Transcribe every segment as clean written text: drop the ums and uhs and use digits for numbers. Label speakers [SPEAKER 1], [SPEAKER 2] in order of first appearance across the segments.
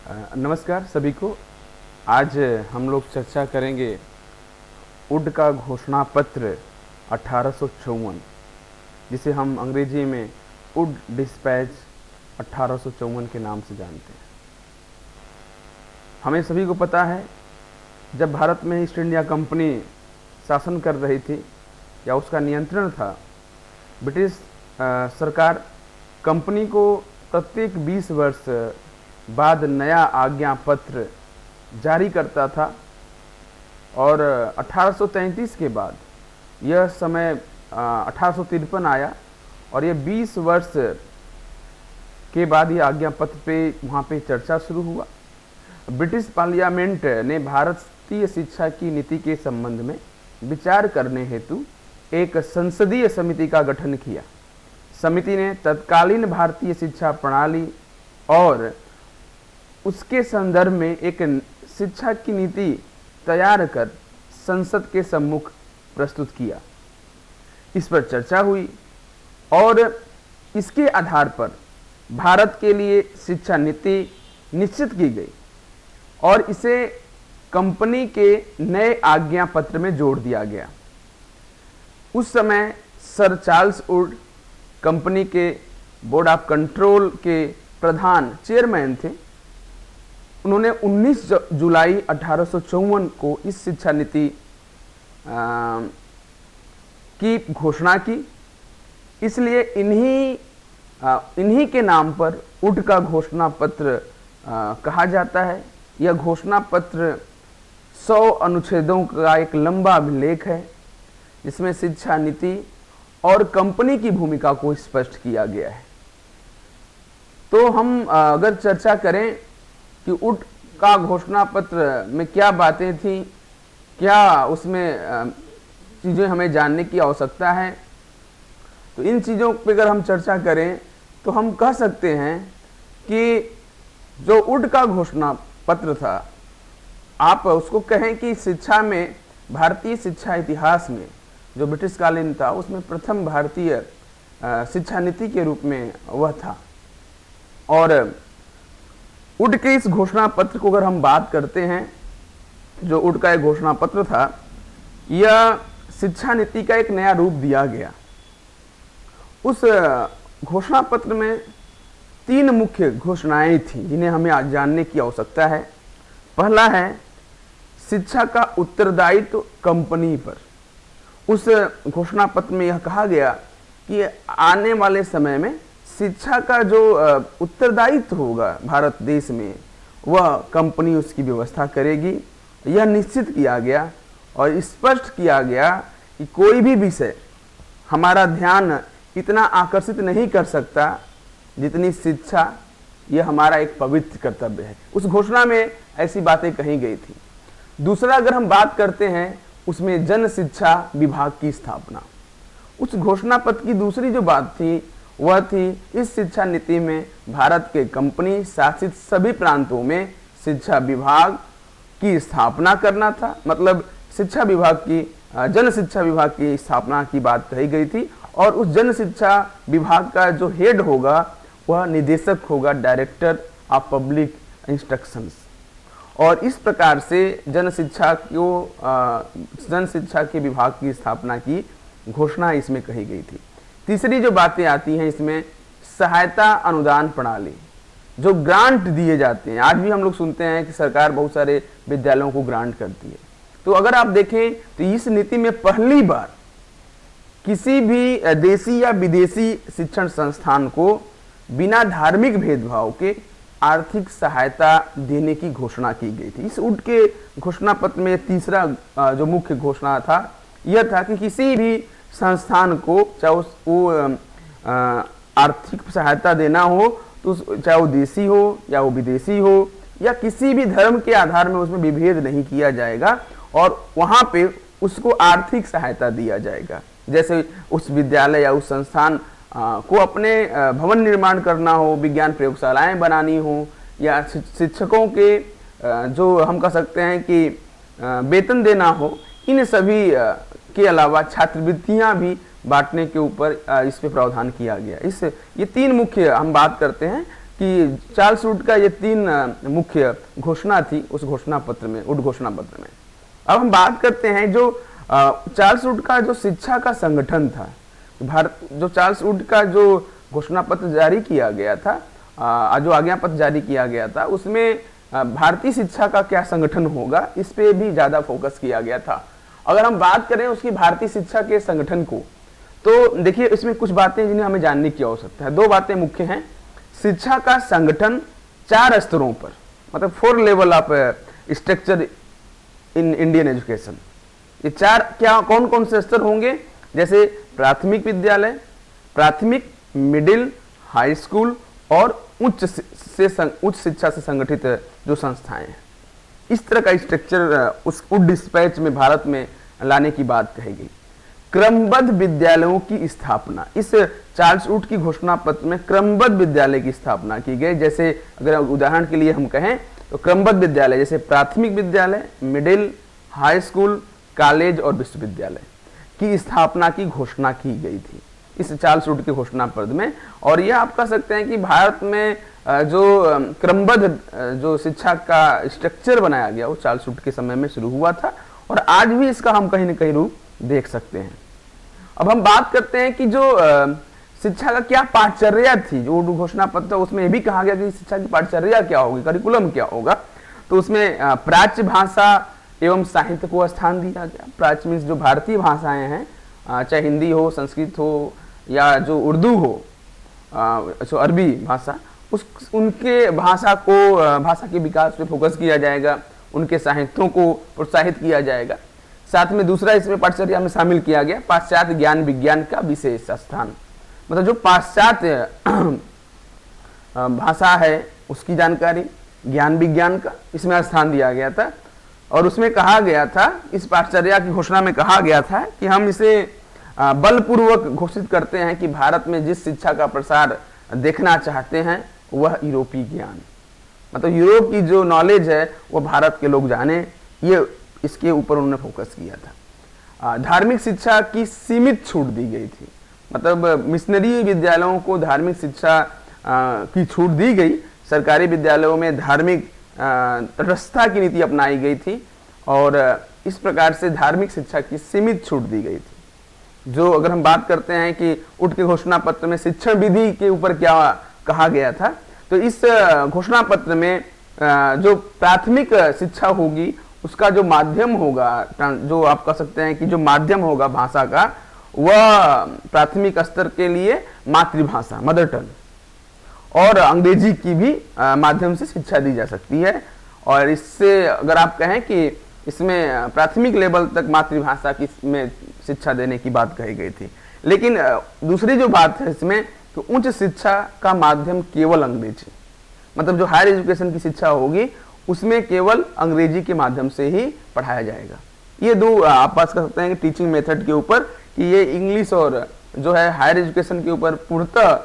[SPEAKER 1] नमस्कार सभी को। आज हम लोग चर्चा करेंगे वुड का घोषणा पत्र 1854, जिसे हम अंग्रेजी में वुड डिस्पैच 1854 के नाम से जानते हैं। हमें सभी को पता है, जब भारत में ईस्ट इंडिया कंपनी शासन कर रही थी या उसका नियंत्रण था, ब्रिटिश सरकार कंपनी को प्रत्येक 20 वर्ष बाद नया आज्ञा पत्र जारी करता था और 1833 के बाद यह समय 1853 आया और ये 20 वर्ष के बाद यह आज्ञा पत्र पे वहाँ पे चर्चा शुरू हुआ। ब्रिटिश पार्लियामेंट ने भारतीय शिक्षा की नीति के संबंध में विचार करने हेतु एक संसदीय समिति का गठन किया। समिति ने तत्कालीन भारतीय शिक्षा प्रणाली और उसके संदर्भ में एक शिक्षा की नीति तैयार कर संसद के सम्मुख प्रस्तुत किया। इस पर चर्चा हुई और इसके आधार पर भारत के लिए शिक्षा नीति निश्चित की गई और इसे कंपनी के नए आज्ञा पत्र में जोड़ दिया गया। उस समय सर चार्ल्स वुड कंपनी के बोर्ड ऑफ कंट्रोल के प्रधान चेयरमैन थे। उन्होंने 19 जुलाई 1854 को इस शिक्षा नीति की घोषणा की। इसलिए इन्हीं के नाम पर वुड का घोषणा पत्र कहा जाता है। यह घोषणा पत्र 100 अनुच्छेदों का एक लंबा अभिलेख है, जिसमें शिक्षा नीति और कंपनी की भूमिका को स्पष्ट किया गया है। तो हम अगर चर्चा करें कि वुड का घोषणा पत्र में क्या बातें थी, क्या उसमें चीज़ें हमें जानने की आवश्यकता है, तो इन चीज़ों पर अगर हम चर्चा करें तो हम कह सकते हैं कि जो वुड का घोषणा पत्र था, आप उसको कहें कि शिक्षा में, भारतीय शिक्षा इतिहास में जो ब्रिटिश कालीन था, उसमें प्रथम भारतीय शिक्षा नीति के रूप में वह था। और वुड के इस घोषणा पत्र को अगर हम बात करते हैं, जो वुड का एक घोषणा पत्र था, यह शिक्षा नीति का एक नया रूप दिया गया। उस घोषणा पत्र में 3 मुख्य घोषणाएं थी जिन्हें हमें आज जानने की आवश्यकता है। पहला है शिक्षा का उत्तरदायित्व कंपनी पर। उस घोषणा पत्र में यह कहा गया कि आने वाले समय में शिक्षा का जो उत्तरदायित्व होगा भारत देश में, वह कंपनी उसकी व्यवस्था करेगी। यह निश्चित किया गया और स्पष्ट किया गया कि कोई भी विषय हमारा ध्यान इतना आकर्षित नहीं कर सकता जितनी शिक्षा। यह हमारा एक पवित्र कर्तव्य है। उस घोषणा में ऐसी बातें कही गई थी। दूसरा, अगर हम बात करते हैं, उसमें जन शिक्षा विभाग की स्थापना। उस घोषणा पत्र की दूसरी जो बात थी, वह थी इस शिक्षा नीति में भारत के कंपनी शासित सभी प्रांतों में शिक्षा विभाग की स्थापना करना था। मतलब शिक्षा विभाग की, जन शिक्षा विभाग की स्थापना की बात कही गई थी और उस जन शिक्षा विभाग का जो हेड होगा वह निदेशक होगा, डायरेक्टर ऑफ पब्लिक इंस्ट्रक्शंस। और इस प्रकार से जन शिक्षा के विभाग की स्थापना की घोषणा इसमें कही गई थी। तीसरी जो बातें आती हैं इसमें, सहायता अनुदान प्रणाली, जो ग्रांट दिए जाते हैं। आज भी हम लोग सुनते हैं कि सरकार बहुत सारे विद्यालयों को ग्रांट करती है। तो अगर आप देखें तो इस नीति में पहली बार किसी भी देशी या विदेशी शिक्षण संस्थान को बिना धार्मिक भेदभाव के आर्थिक सहायता देने की घोषणा की गई थी। इस वुड के घोषणा पत्र में तीसरा जो मुख्य घोषणा था, यह था कि किसी भी संस्थान को, चाहे वो आर्थिक सहायता देना हो, तो चाहे वो देशी हो या वो विदेशी हो या किसी भी धर्म के आधार में उसमें विभेद नहीं किया जाएगा और वहाँ पे उसको आर्थिक सहायता दिया जाएगा। जैसे उस विद्यालय या उस संस्थान को अपने भवन निर्माण करना हो, विज्ञान प्रयोगशालाएं बनानी हो, या शिक्षकों के जो हम कह सकते हैं कि वेतन देना हो, इन सभी के अलावा छात्रवृत्तियां भी बांटने के ऊपर इस पे प्रावधान किया गया। ये 3 मुख्य हम बात करते हैं कि चार्ल्स वुड का ये 3 मुख्य घोषणा थी उस घोषणा पत्र में, वुड घोषणा पत्र में। अब हम बात करते हैं जो चार्ल्स वुड का जो शिक्षा का संगठन था, भारत जो चार्ल्स वुड का जो घोषणा पत्र जारी किया गया था, जो आज्ञा पत्र जारी किया गया था, उसमें भारतीय शिक्षा का क्या संगठन होगा इस पे भी ज्यादा फोकस किया गया था। अगर हम बात करें उसकी भारतीय शिक्षा के संगठन को, तो देखिए इसमें कुछ बातें जिन्हें हमें जानने की आवश्यकता है। 2 बातें मुख्य हैं। शिक्षा का संगठन 4 स्तरों पर, मतलब 4 level of structure in Indian education. ये 4 क्या कौन कौन से स्तर होंगे? जैसे प्राथमिक विद्यालय, प्राथमिक, मिडिल, हाई स्कूल और उच्च शिक्षा से संगठित जो संस्थाएं हैं। इस तरह का स्ट्रक्चर उस वुड डिस्पैच में भारत में लाने की बात कही गई। क्रमबद्ध विद्यालयों की स्थापना, इस चार्ल्स वुड की घोषणा पत्र में क्रमबद्ध विद्यालय की स्थापना की गई। जैसे अगर उदाहरण के लिए हम कहें तो क्रमबद्ध विद्यालय जैसे प्राथमिक विद्यालय, मिडिल, हाई स्कूल, कॉलेज और विश्वविद्यालय की स्थापना की घोषणा की गई थी इस चार्ल्स वुड के घोषणा पत्र में। और यह आप कह सकते हैं कि भारत में जो क्रमबद्ध जो शिक्षा का स्ट्रक्चर बनाया गया वो चार्ल्स वुड के समय में शुरू हुआ था और आज भी इसका हम कहीं न कहीं रूप देख सकते हैं। अब हम बात करते हैं कि जो शिक्षा का क्या पाठचर्या थी, जो घोषणा पत्र उसमें यह भी कहा गया कि शिक्षा की पाठचर्या क्या होगी, करिकुलम क्या होगा। तो उसमें प्राच्य भाषा एवं साहित्य को स्थान दिया गया। प्राच्य मीन्स जो भारतीय भाषाएं हैं, चाहे हिंदी हो, संस्कृत हो या जो उर्दू हो, जो अरबी भाषा, उनके भाषा के विकास पे फोकस किया जाएगा, उनके साहित्यों को प्रोत्साहित किया जाएगा। साथ में दूसरा इसमें पाठचर्या में शामिल किया गया पाश्चात्य ज्ञान विज्ञान का विशेष स्थान, मतलब जो पाश्चात्य भाषा है उसकी जानकारी, ज्ञान विज्ञान का इसमें स्थान दिया गया था। और उसमें कहा गया था, इस पाठचर्या की घोषणा में कहा गया था कि हम इसे बलपूर्वक घोषित करते हैं कि भारत में जिस शिक्षा का प्रसार देखना चाहते हैं वह यूरोपीय ज्ञान, मतलब यूरोप की जो नॉलेज है वो भारत के लोग जाने, ये इसके ऊपर उन्होंने फोकस किया था। धार्मिक शिक्षा की सीमित छूट दी गई थी, मतलब मिशनरी विद्यालयों को धार्मिक शिक्षा की छूट दी गई। सरकारी विद्यालयों में धार्मिक तटस्थता की नीति अपनाई गई थी और इस प्रकार से धार्मिक शिक्षा की सीमित छूट दी गई थी। जो अगर हम बात करते हैं कि वुड के घोषणा पत्र में शिक्षण विधि के ऊपर क्या कहा गया था, तो इस घोषणा पत्र में जो प्राथमिक शिक्षा होगी उसका जो माध्यम होगा, जो आप कह सकते हैं कि जो माध्यम होगा भाषा का, वह प्राथमिक स्तर के लिए मातृभाषा मदर टंग और अंग्रेजी की भी माध्यम से शिक्षा दी जा सकती है। और इससे अगर आप कहें कि इसमें प्राथमिक लेवल तक मातृभाषा की में शिक्षा देने की बात कही गई थी। लेकिन दूसरी जो बात है इसमें, तो उच्च शिक्षा का माध्यम केवल अंग्रेजी, मतलब जो हायर एजुकेशन की शिक्षा होगी उसमें केवल अंग्रेजी के माध्यम से ही पढ़ाया जाएगा। ये 2 आप बात कर सकते हैं कि टीचिंग मेथड के ऊपर कि ये इंग्लिश और जो है हायर एजुकेशन के ऊपर पूर्णतः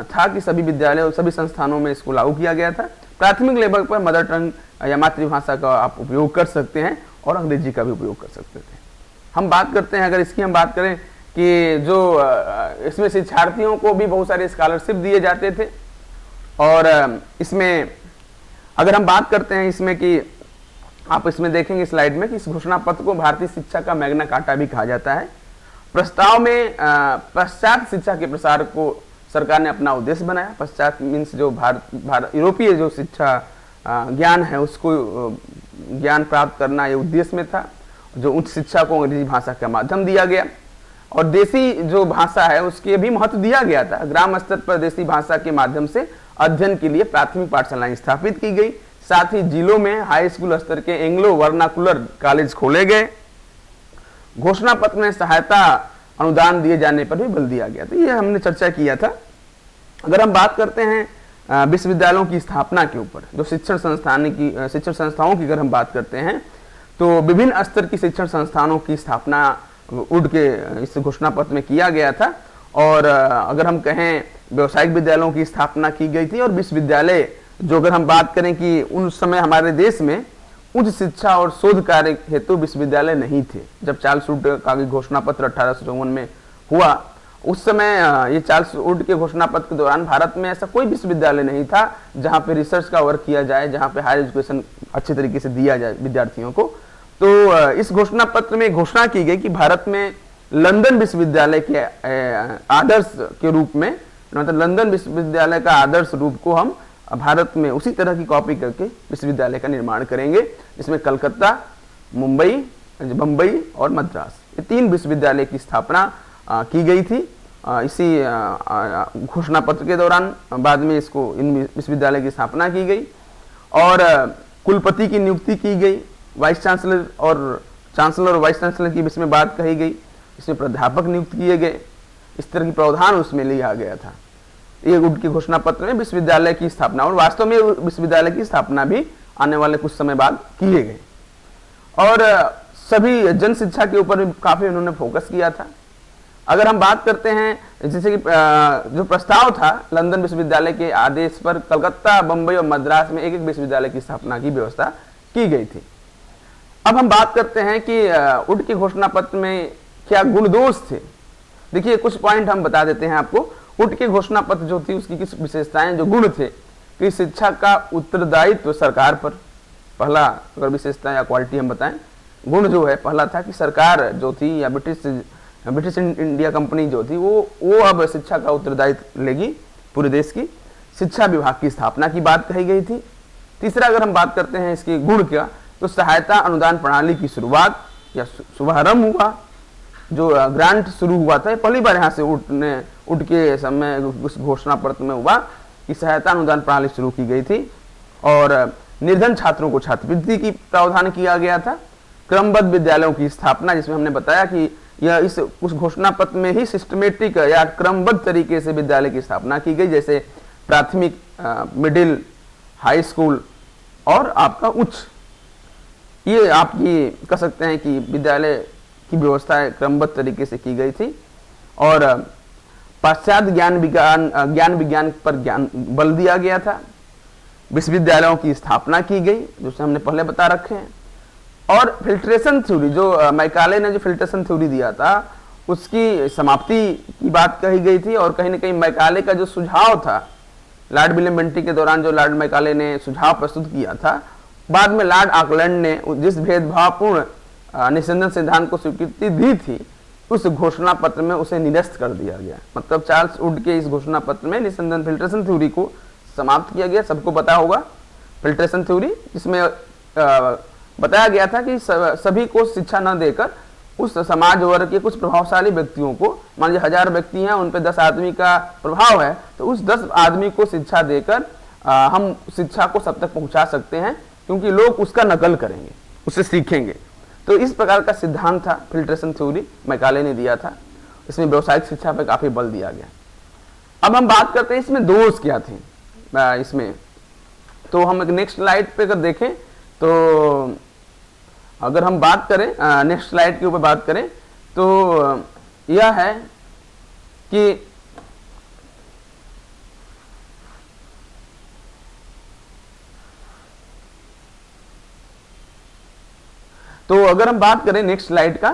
[SPEAKER 1] था कि सभी विद्यालय और सभी संस्थानों में इसको लागू किया गया था। प्राथमिक लेवल पर मदर टंग या मातृभाषा का आप उपयोग कर सकते हैं और अंग्रेजी का भी उपयोग कर सकते थे। हम बात करते हैं, अगर इसकी हम बात करें कि जो इसमें शिक्षार्थियों को भी बहुत सारे स्कॉलरशिप दिए जाते थे। और इसमें अगर हम बात करते हैं इसमें कि आप इसमें देखेंगे स्लाइड में कि इस घोषणा पत्र को भारतीय शिक्षा का मैग्ना कार्टा भी कहा जाता है। प्रस्ताव में पश्चात शिक्षा के प्रसार को सरकार ने अपना उद्देश्य बनाया। पश्चात मीन्स जो भारत यूरोपीय जो शिक्षा ज्ञान है उसको ज्ञान प्राप्त करना ये उद्देश्य में था। जो उच्च शिक्षा को अंग्रेजी भाषा का माध्यम दिया गया और देसी जो भाषा है उसके भी महत्व दिया गया था। ग्राम स्तर पर देसी भाषा के माध्यम से अध्ययन के लिए प्राथमिक पाठशालाएं स्थापित की गई। साथ ही जिलों में हाई स्कूल स्तर के एंग्लो वर्नाकुलर कॉलेज खोले गए। घोषणा पत्र में सहायता अनुदान दिए जाने पर भी बल दिया गया। तो ये हमने चर्चा किया था। अगर हम बात करते हैं विश्वविद्यालयों की स्थापना के ऊपर, जो शिक्षण संस्थाओं की अगर हम बात करते हैं तो विभिन्न स्तर की शिक्षण संस्थानों की स्थापना वुड के इस घोषणा पत्र में किया गया था। और अगर हम कहें व्यवसायिक विद्यालयों की स्थापना की गई थी। और विश्वविद्यालय जो अगर हम बात करें कि उस समय हमारे देश में उच्च शिक्षा और शोध कार्य हेतु विश्वविद्यालय नहीं थे। जब चार्ल्स वुड का घोषणा पत्र 1854 में हुआ, उस समय ये चार्ल्स वुड के घोषणा पत्र के दौरान भारत में ऐसा कोई विश्वविद्यालय नहीं था जहां पे रिसर्च का वर्क किया जाए, जहां पे हायर एजुकेशन अच्छे तरीके से दिया जाए विद्यार्थियों को। तो इस घोषणा पत्र में घोषणा की गई कि भारत में लंदन विश्वविद्यालय के आदर्श के रूप में, मतलब लंदन विश्वविद्यालय का आदर्श रूप को हम भारत में उसी तरह की कॉपी करके विश्वविद्यालय का निर्माण करेंगे, जिसमें कलकत्ता, मुंबई, बंबई और मद्रास, ये 3 विश्वविद्यालय की स्थापना की गई थी इसी घोषणा पत्र के दौरान। बाद में इसको इन विश्वविद्यालय की स्थापना की गई और कुलपति की नियुक्ति की गई, वाइस चांसलर और वाइस चांसलर की इसमें बात कही गई, इसमें प्राध्यापक नियुक्त किए गए, इस तरह की प्रावधान उसमें लिया गया था। ये वुड की घोषणा पत्र में विश्वविद्यालय की स्थापना, और वास्तव में विश्वविद्यालय की स्थापना भी आने वाले कुछ समय बाद किए गए और सभी जन शिक्षा के ऊपर भी काफी उन्होंने फोकस किया था। अगर हम बात करते हैं जैसे कि जो प्रस्ताव था लंदन विश्वविद्यालय के आदेश पर कलकत्ता, बंबई और मद्रास में एक एक विश्वविद्यालय की स्थापना की व्यवस्था की गई थी। अब हम बात करते हैं कि वुड के घोषणा पत्र में क्या गुण दोष थे। देखिए कुछ पॉइंट हम बता देते हैं आपको। वुड के घोषणा पत्र जो थी उसकी किस विशेषताएं, जो गुण थे कि शिक्षा का उत्तरदायित्व सरकार पर, पहला अगर विशेषता या क्वालिटी हम बताएं, गुण जो है पहला था कि सरकार जो थी या ब्रिटिश इंडिया कंपनी जो थी वो अब शिक्षा का उत्तरदायित्व लेगी पूरे देश की। शिक्षा विभाग की स्थापना की बात कही गई थी। तीसरा अगर हम बात करते हैं इसके गुण का, तो सहायता अनुदान प्रणाली की शुरुआत या शुभारंभ हुआ, जो ग्रांट शुरू हुआ था पहली बार यहाँ से वुड के समय उस घोषणा पत्र में हुआ कि सहायता अनुदान प्रणाली शुरू की गई थी और निर्धन छात्रों को छात्रवृत्ति की प्रावधान किया गया था। क्रमबद्ध विद्यालयों की स्थापना, जिसमें हमने बताया कि यह इस उस घोषणा पत्र में ही सिस्टमेटिक या क्रमबद्ध तरीके से विद्यालय की स्थापना की गई, जैसे प्राथमिक, मिडिल, हाई स्कूल और आपका उच्च, ये आपकी कह सकते हैं कि विद्यालय की व्यवस्था क्रमबद्ध तरीके से की गई थी। और पाश्चात्य ज्ञान विज्ञान पर बल दिया गया था। विश्वविद्यालयों की स्थापना की गई, जो हमने पहले बता रखे हैं। और फिल्ट्रेशन थ्योरी, जो मैकाले ने जो फिल्ट्रेशन थ्योरी दिया था उसकी समाप्ति की बात कही गई थी। और कहीं ना कहीं मैकाले का जो सुझाव था लॉर्ड विलियम बेंटिक के दौरान, जो लॉर्ड मैकाले ने सुझाव प्रस्तुत किया था, बाद में लॉर्ड ऑकलैंड ने जिस भेदभावपूर्ण निस्संदन सिद्धांत को स्वीकृति दी थी, उस घोषणा पत्र में उसे निरस्त कर दिया गया। मतलब चार्ल्स वुड के इस घोषणा पत्र में निस्संदन फिल्ट्रेशन थ्योरी को समाप्त किया गया। सबको पता होगा फिल्ट्रेशन थ्योरी, जिसमें बताया गया था कि सभी को शिक्षा न देकर उस समाज वर्ग के कुछ प्रभावशाली व्यक्तियों को, मान लीजिए 1000 व्यक्ति हैं, उन पे 10 आदमी का प्रभाव है, तो उस 10 आदमी को शिक्षा देकर हम शिक्षा को सब तक पहुंचा सकते हैं, क्योंकि लोग उसका नकल करेंगे, उससे सीखेंगे। तो इस प्रकार का सिद्धांत था फिल्ट्रेशन थ्योरी, मैकाले ने दिया था। इसमें व्यावसायिक शिक्षा पर काफी बल दिया गया। अब हम बात करते हैं इसमें दोष क्या थे इसमें। तो हम नेक्स्ट स्लाइड पे अगर देखें, तो अगर हम बात करें नेक्स्ट स्लाइड के ऊपर बात करें, तो यह है कि तो अगर हम बात करें नेक्स्ट स्लाइड का,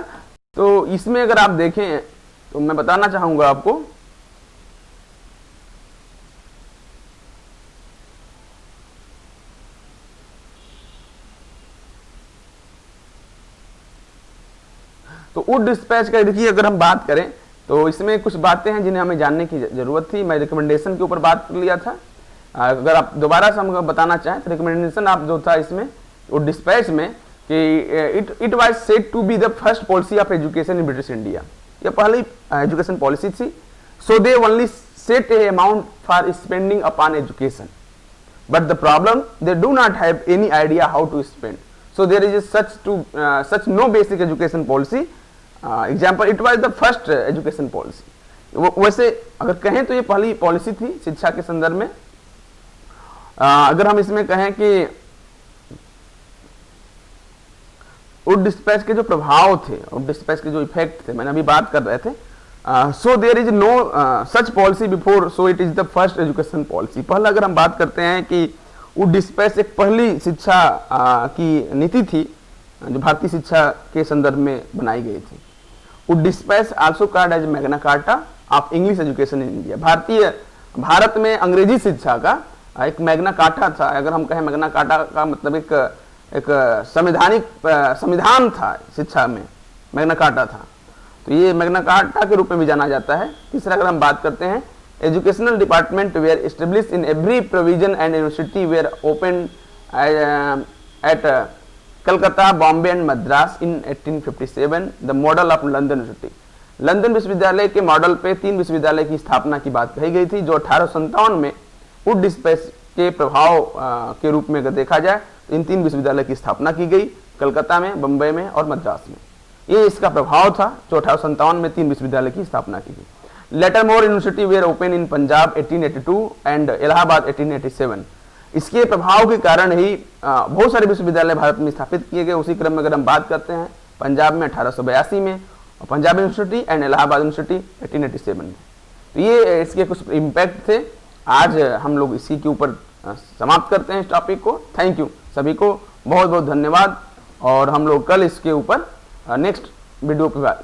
[SPEAKER 1] तो इसमें अगर आप देखें तो मैं बताना चाहूंगा आपको तो वुड डिस्पैच का देखिए अगर हम बात करें तो इसमें कुछ बातें हैं जिन्हें हमें जानने की जरूरत थी। मैं रिकमेंडेशन के ऊपर बात कर लिया था। अगर आप दोबारा से हम बताना चाहें तो रिकमेंडेशन आप जो था इसमें वुड डिस्पैच में कि it was said to be the first policy of education in British India. यह पहली एजुकेशन पॉलिसी थी। So they only set a amount for spending upon education, but the problem they do not have any idea how to spend. So there is such no basic education policy. Example, it was the first education policy. वैसे अगर कहें तो ये पहली policy थी शिक्षा के संदर्भ में। अगर हम इसमें कहें कि वुड डिस्पैच के जो प्रभाव थे, वुड डिस्पैच के जो इफेक्ट थे, मैंने अभी बात कर रहे थे। So there is no such policy before, so it is the first education policy. पहले अगर हम बात करते हैं कि वुड डिस्पैच एक पहली शिक्षा की नीति थी जो भारतीय शिक्षा के संदर्भ में बनाई गई थी। Wood dispatch also called as Magna Carta of English education in India. भारत में अंग्रेजी शिक्षा का एक मैग्ना कार्टा था। अगर हम कहें मैग्ना कार्टा का मतलब एक संवैधानिक संविधान था शिक्षा में, मैग्ना कार्टा था। तो ये मैग्ना कार्टा के रूप में भी जाना जाता है। तीसरा अगर हम बात करते हैं, educational department were establish in every provision and university were open at Calcutta, Bombay and Madras in 1857, the model of London university. London विश्वविद्यालय के मॉडल पे 3 विश्वविद्यालय की स्थापना की बात कही गई थी, जो 1857 में वुड डिस्पैच के प्रभाव के रूप में अगर देखा जाए तो इन 3 विश्वविद्यालय की स्थापना की गई, कलकत्ता में, बम्बई में और मद्रास में। ये इसका प्रभाव था जो 1857 में 3 विश्वविद्यालय की स्थापना की गई। Later more university were open in Punjab 1882 and Allahabad 1887। इसके प्रभाव के कारण ही बहुत सारे विश्वविद्यालय भारत में स्थापित किए गए। उसी क्रम में अगर हम बात करते हैं, पंजाब में 1882 में, और Punjab university and Allahabad university 1887 में। तो ये इसके कुछ इम्पैक्ट थे। आज हम लोग इसी के ऊपर समाप्त करते हैं इस टॉपिक को। थैंक यू, सभी को बहुत बहुत धन्यवाद, और हम लोग कल इसके ऊपर नेक्स्ट वीडियो पे बात